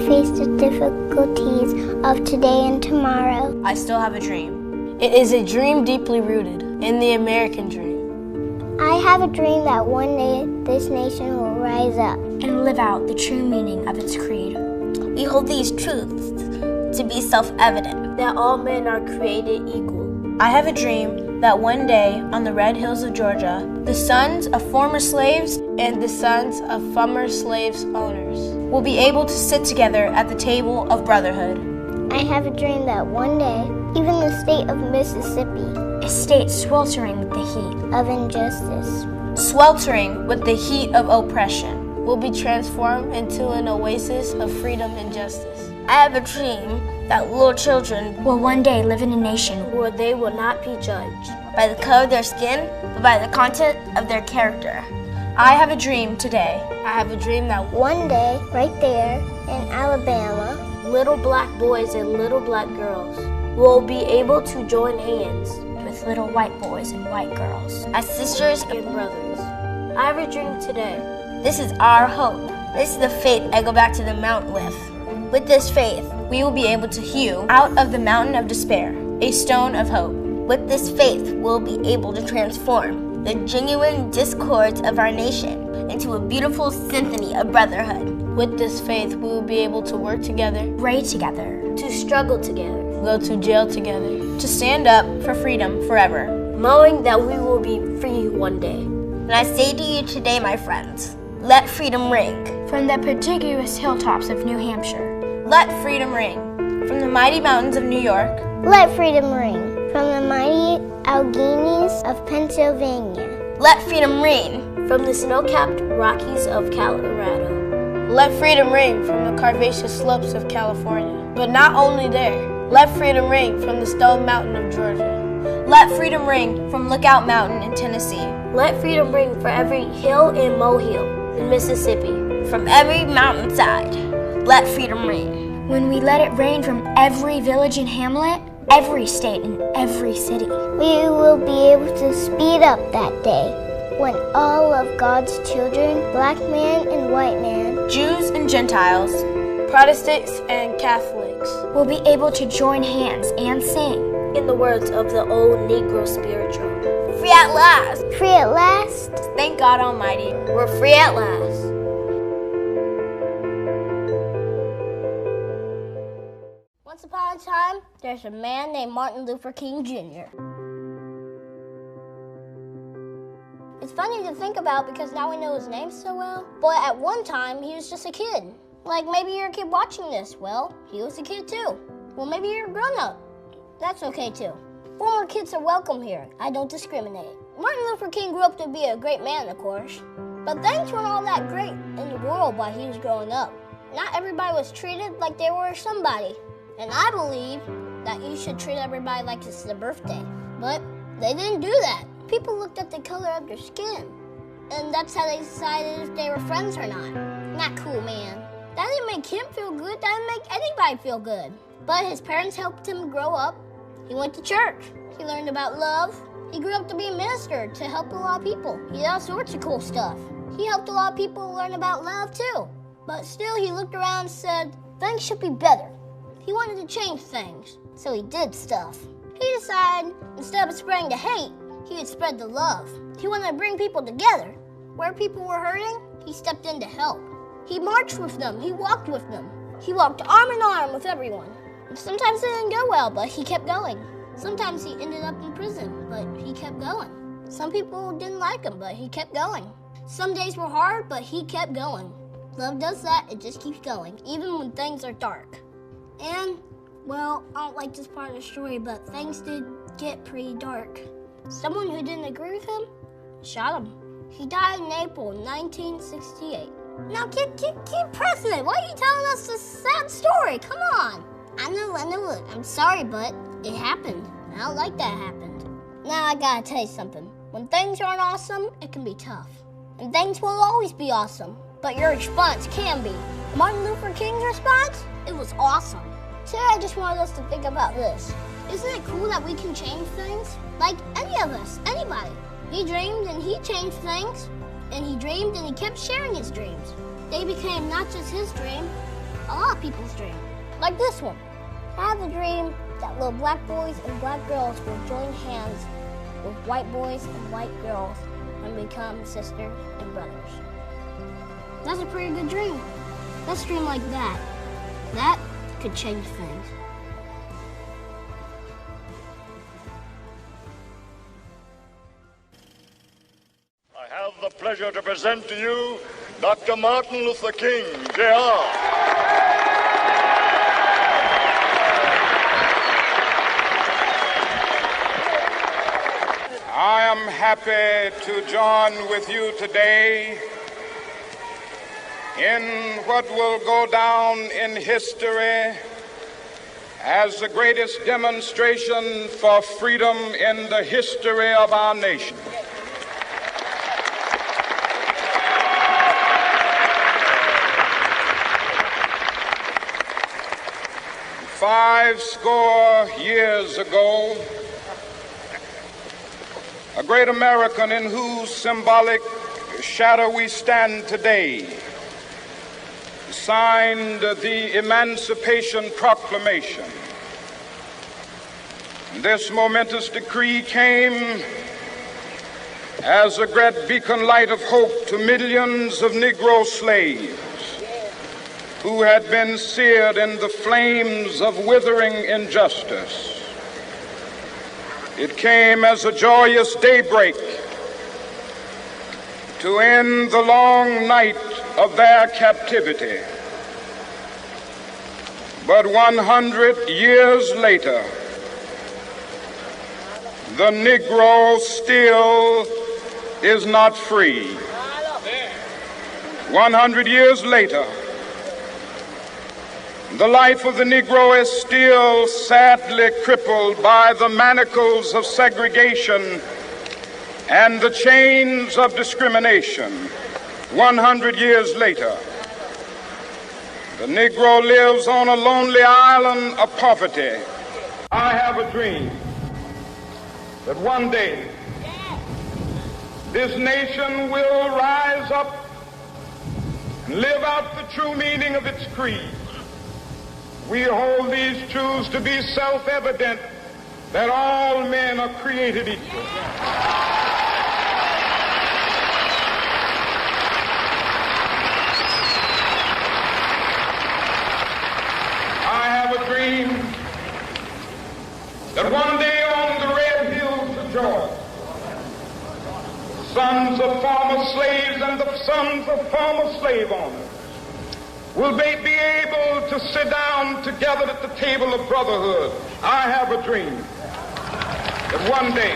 face the difficulties of today and tomorrow. I still have a dream. It is a dream deeply rooted in the American dream. I have a dream that one day this nation will rise up and live out the true meaning of its creed. We hold these truths to be self-evident, that all men are created equal. I have a dream that one day on the red hills of Georgia, the sons of former slaves and the sons of former slaves' owners will be able to sit together at the table of brotherhood. I have a dream that one day, even the state of Mississippi, a state sweltering with the heat of injustice, sweltering with the heat of oppression, will be transformed into an oasis of freedom and justice. I have a dream that little children will one day live in a nation where they will not be judged by the color of their skin, but by the content of their character. I have a dream today. I have a dream that one day, right there in Alabama, little black boys and little black girls will be able to join hands with little white boys and white girls as sisters and brothers. I have a dream today. This is our hope. This is the faith I go back to the mountain with. With this faith, we will be able to hew out of the mountain of despair a stone of hope. With this faith, we'll be able to transform the genuine discords of our nation into a beautiful symphony of brotherhood. With this faith, we will be able to work together, pray together, to struggle together, go to jail together, to stand up for freedom forever, knowing that we will be free one day. And I say to you today, my friends, let freedom ring. From the contiguous hilltops of New Hampshire, let freedom ring. From the mighty mountains of New York, let freedom ring. From the mighty Alleghenies of Pennsylvania, let freedom ring. From the snow-capped Rockies of Colorado, let freedom ring. From the curvaceous slopes of California, but not only there, let freedom ring. From the Stone Mountain of Georgia, let freedom ring. From Lookout Mountain in Tennessee, let freedom ring. For every hill and molehill in Mississippi, from every mountainside, let freedom ring. When we let it rain from every village and hamlet, every state and every city, we will be able to speed up that day when all of God's children, black man and white man, Jews and Gentiles, Protestants and Catholics, will be able to join hands and sing, in the words of the old Negro spiritual, free at last. Free at last. Thank God Almighty, we're free at last. Once upon a time, there's a man named Martin Luther King Jr. It's funny to think about because now we know his name so well, but at one time he was just a kid. Like maybe you're a kid watching this. Well, he was a kid too. Well, maybe you're a grown-up. That's okay too. Former kids are welcome here. I don't discriminate. Martin Luther King grew up to be a great man, of course, but things weren't all that great in the world while he was growing up. Not everybody was treated like they were somebody. And I believe that you should treat everybody like it's their birthday. But they didn't do that. People looked at the color of their skin. And that's how they decided if they were friends or not. Not cool, man. That didn't make him feel good. That didn't make anybody feel good. But his parents helped him grow up. He went to church. He learned about love. He grew up to be a minister to help a lot of people. He did all sorts of cool stuff. He helped a lot of people learn about love too. But still, he looked around and said, things should be better. He wanted to change things, so he did stuff. He decided, instead of spreading the hate, he would spread the love. He wanted to bring people together. Where people were hurting, he stepped in to help. He marched with them, he walked with them. He walked arm in arm with everyone. Sometimes it didn't go well, but he kept going. Sometimes he ended up in prison, but he kept going. Some people didn't like him, but he kept going. Some days were hard, but he kept going. Love does that, it just keeps going, even when things are dark. And, well, I don't like this part of the story, but things did get pretty dark. Someone who didn't agree with him shot him. He died in April 1968. Now keep pressing it. Why are you telling us this sad story? Come on. I know. Look, I'm sorry, but it happened. I don't like that happened. Now I gotta tell you something. When things aren't awesome, it can be tough. And things won't always be awesome, but your response can be. Martin Luther King's response? It was awesome. Today I just wanted us to think about this. Isn't it cool that we can change things? Like any of us, anybody. He dreamed and he changed things. And he dreamed and he kept sharing his dreams. They became not just his dream, a lot of people's dream. Like this one. I have a dream that little black boys and black girls will join hands with white boys and white girls and become sisters and brothers. That's a pretty good dream. Let's dream like that. That could change things. I have the pleasure to present to you Dr. Martin Luther King, Jr. I am happy to join with you today in what will go down in history as the greatest demonstration for freedom in the history of our nation. Five score years ago, a great American in whose symbolic shadow we stand today signed the Emancipation Proclamation. This momentous decree came as a great beacon light of hope to millions of Negro slaves who had been seared in the flames of withering injustice. It came as a joyous daybreak to end the long night of their captivity. But 100 years later, the Negro still is not free. 100 years later, the life of the Negro is still sadly crippled by the manacles of segregation and the chains of discrimination. 100 years later, the Negro lives on a lonely island of poverty. I have a dream that one day this nation will rise up and live out the true meaning of its creed. We hold these truths to be self-evident, that all men are created equal. I have a dream that one day on the red hills of Georgia, the sons of former slaves and the sons of former slave owners will they be able to sit down together at the table of brotherhood. I have a dream that one day,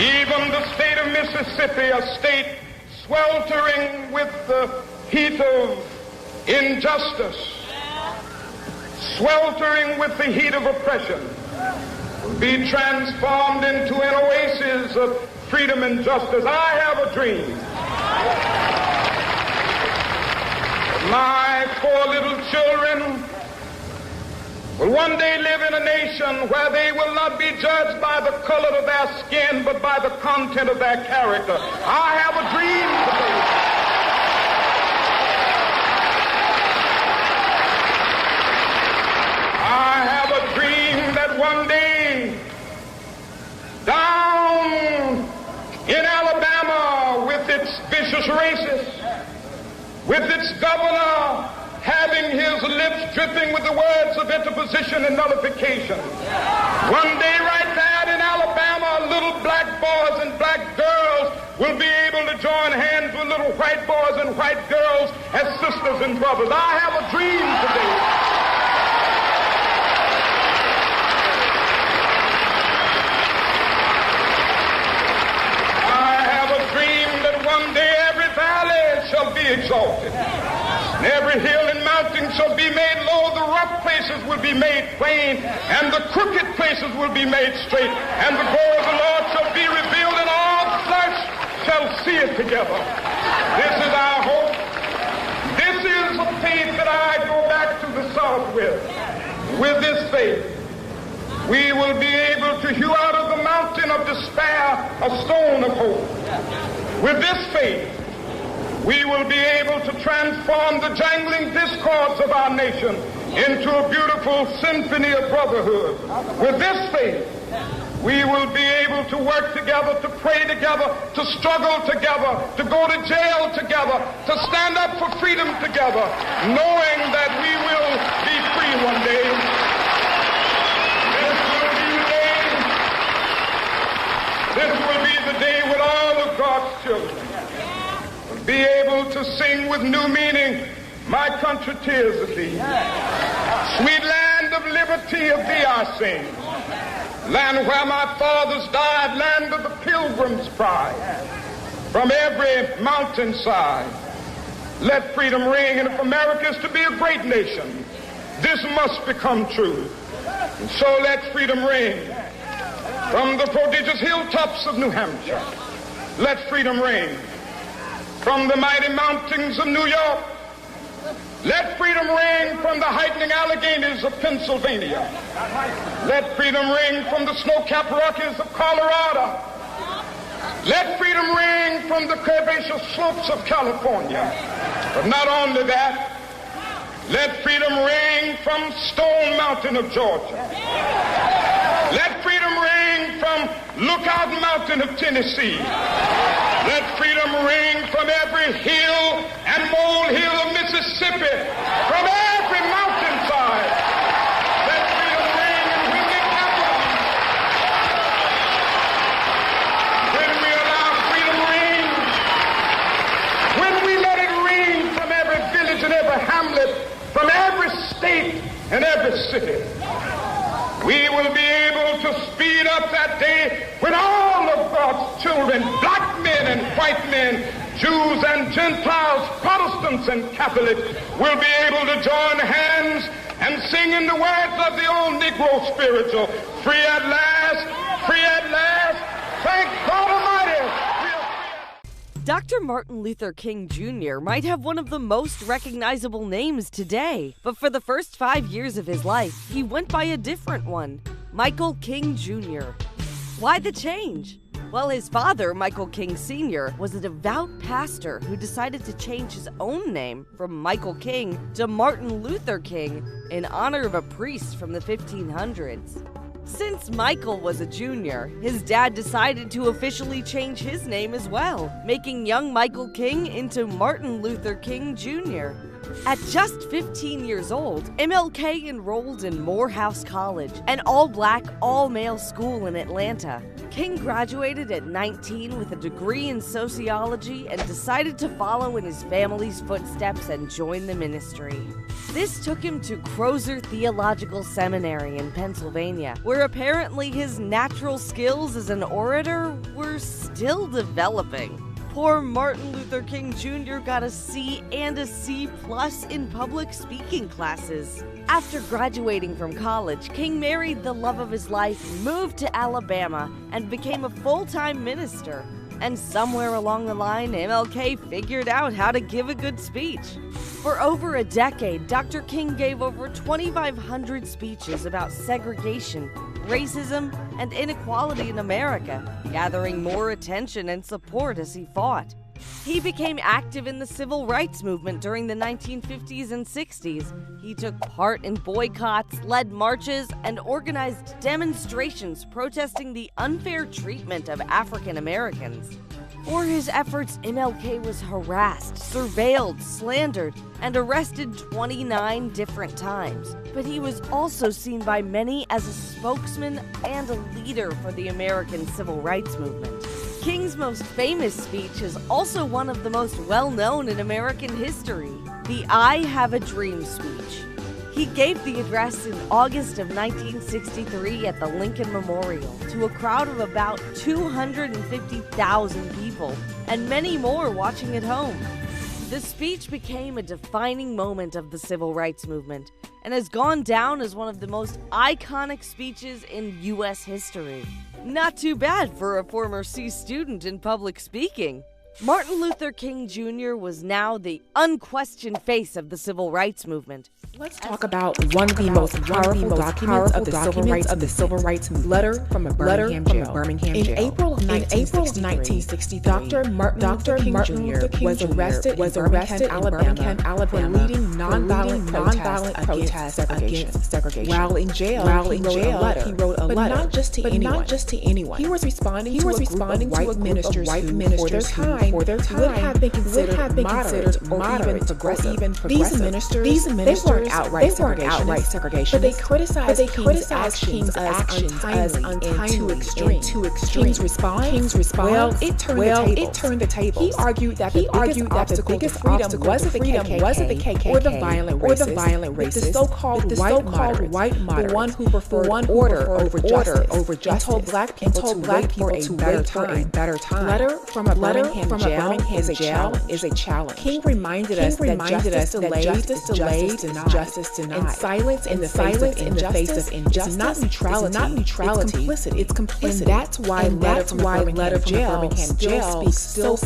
even the state of Mississippi, a state sweltering with the heat of injustice, sweltering with the heat of oppression, will be transformed into an oasis of freedom and justice. I have a dream. My poor little children will one day live in a nation where they will not be judged by the color of their skin, but by the content of their character. I have a dream today. I have a dream that one day, down in Alabama, with its vicious racists, with its governor having his lips dripping with the words of interposition and nullification. One day right there in Alabama, little black boys and black girls will be able to join hands with little white boys and white girls as sisters and brothers. I have a dream today. I have a dream that one day every valley shall be exalted, and every hill and mountain shall be made low. The rough places will be made plain, and the crooked places will be made straight, and the glory of the Lord shall be revealed, and all flesh shall see it together. This is our hope. This is the faith that I go back to the South with. With this faith, we will be able to hew out of the mountain of despair a stone of hope. With this faith, we will be able to transform the jangling discords of our nation into a beautiful symphony of brotherhood. With this faith, we will be able to work together, to pray together, to struggle together, to go to jail together, to stand up for freedom together, knowing that we will be free one day. This will be the day when all of God's children will be able to sing with new meaning, my country, tears of thee. Sweet land of liberty, of thee I sing. Land where my fathers died, land of the pilgrim's pride. From every mountainside, let freedom ring. And if America is to be a great nation, this must become true. And so let freedom ring. From the prodigious hilltops of New Hampshire, let freedom ring. From the mighty mountains of New York, let freedom ring. From the heightening Alleghenies of Pennsylvania, let freedom ring. From the snow-capped Rockies of Colorado, let freedom ring. From the curvaceous slopes of California. But not only that, let freedom ring from Stone Mountain of Georgia. Let freedom ring from Lookout Mountain of Tennessee. Let freedom ring from every hill and molehill of Mississippi, from every mountainside. Let freedom ring, and when the capital, when we allow freedom ring, when we let it ring from every village and every hamlet, from every state and every city, we will be able to speed up that day when all of God's children, black men and white men, Jews and Gentiles, Protestants and Catholics, will be able to join hands and sing in the words of the old Negro spiritual, free at last, thank God Almighty. Dr. Martin Luther King Jr. might have one of the most recognizable names today, but for the first 5 years of his life, he went by a different one, Michael King Jr. Why the change? Well, his father, Michael King Sr., was a devout pastor who decided to change his own name from Michael King to Martin Luther King in honor of a priest from the 1500s. Since Michael was a junior, his dad decided to officially change his name as well, making young Michael King into Martin Luther King Jr. At just 15 years old, MLK enrolled in Morehouse College, an all-black, all-male school in Atlanta. King graduated at 19 with a degree in sociology and decided to follow in his family's footsteps and join the ministry. This took him to Crozer Theological Seminary in Pennsylvania, where apparently his natural skills as an orator were still developing. Poor Martin Luther King Jr. got a C and a C+ in public speaking classes. After graduating from college, King married the love of his life, moved to Alabama, and became a full-time minister. And somewhere along the line, MLK figured out how to give a good speech. For over a decade, Dr. King gave over 2,500 speeches about segregation, racism, and inequality in America, gathering more attention and support as he fought. He became active in the civil rights movement during the 1950s and 60s. He took part in boycotts, led marches, and organized demonstrations protesting the unfair treatment of African Americans. For his efforts, MLK was harassed, surveilled, slandered, and arrested 29 different times. But he was also seen by many as a spokesman and a leader for the American civil rights movement. King's most famous speech is also one of the most well-known in American history, the I Have a Dream speech. He gave the address in August of 1963 at the Lincoln Memorial to a crowd of about 250,000 people, and many more watching at home. The speech became a defining moment of the civil rights movement and has gone down as one of the most iconic speeches in U.S. history. Not too bad for a former C student in public speaking. Martin Luther King Jr. was now the unquestioned face of the civil rights movement. Let's talk about one of the most powerful documents of the civil rights movement. Letter from a Birmingham jail. In April of 1963, Dr. Martin Luther King Jr. was arrested in Birmingham, Alabama, for leading nonviolent protests against segregation. While in jail, he wrote a letter, but not just to anyone. He was responding to a group of white ministers who, for their time, would have been considered moderate or even progressive. These ministers they weren't outright segregationists, but they criticized King's actions as untimely and too extreme. King's response? Well, it turned the tables. He argued that the biggest obstacle wasn't the KKK or the violent racists, the so-called white moderates, the one who preferred order over justice, and told black people to wait for a better time. Letter from a Birmingham jail is a challenge. King reminded us that justice delayed is justice denied. And silence in the face of injustice is not neutrality, it's complicity. And that's why letter from the Birmingham jail speaks so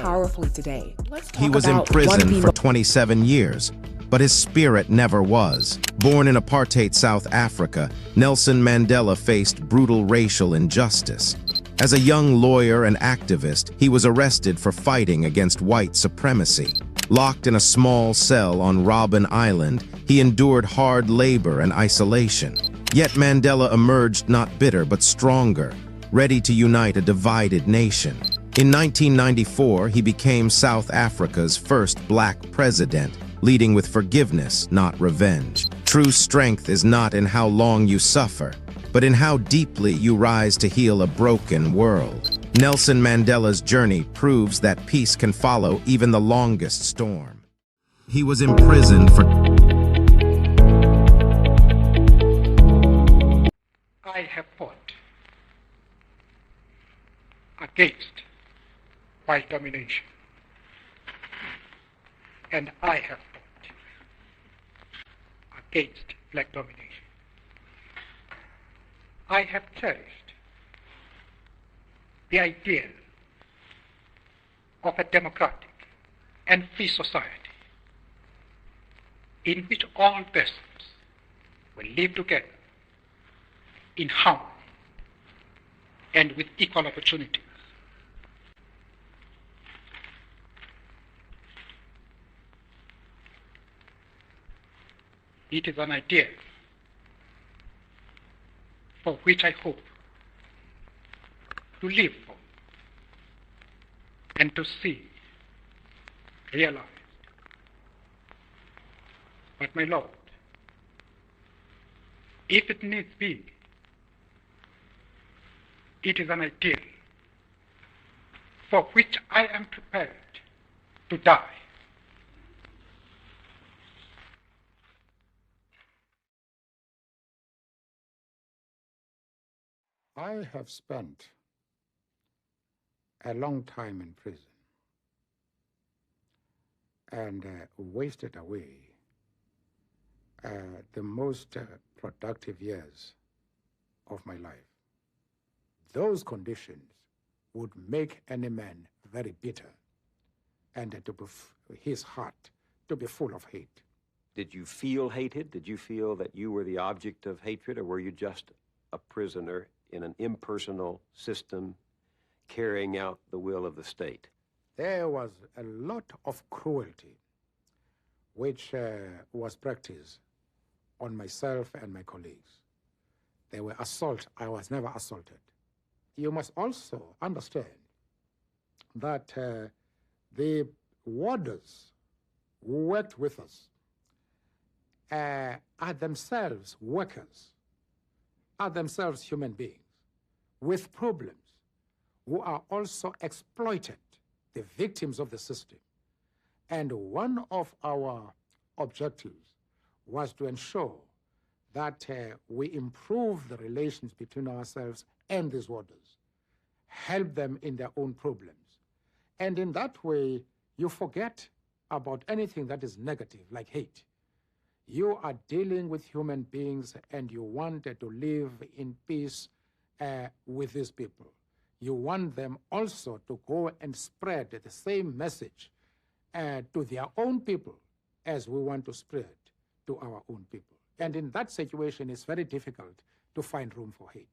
powerfully today. He was imprisoned for 27 years, but his spirit never was. Born in apartheid South Africa, Nelson Mandela faced brutal racial injustice. As a young lawyer and activist, he was arrested for fighting against white supremacy. Locked in a small cell on Robben Island, he endured hard labor and isolation. Yet Mandela emerged not bitter but stronger, ready to unite a divided nation. In 1994, he became South Africa's first black president, leading with forgiveness, not revenge. True strength is not in how long you suffer, but in how deeply you rise to heal a broken world. Nelson Mandela's journey proves that peace can follow even the longest storm. He was imprisoned for... I have fought against white domination, and I have fought against black domination. I have cherished the idea of a democratic and free society in which all persons will live together in harmony and with equal opportunities. It is an idea for which I hope to live for and to see realized. But my Lord, if it needs be, it is an ideal for which I am prepared to die. I have spent a long time in prison and wasted away the most productive years of my life. Those conditions would make any man very bitter and his heart to be full of hate. Did you feel hated? Did you feel that you were the object of hatred, or were you just a prisoner in an impersonal system carrying out the will of the state? There was a lot of cruelty which was practiced on myself and my colleagues. There were assaults. I was never assaulted. You must also understand that the warders who worked with us are themselves workers, are themselves human beings with problems, who are also exploited, the victims of the system. And one of our objectives was to ensure that we improve the relations between ourselves and these warders, help them in their own problems. And in that way, you forget about anything that is negative, like hate. You are dealing with human beings and you want to live in peace with these people. You want them also to go and spread the same message to their own people as we want to spread to our own people. And in that situation, it's very difficult to find room for hate.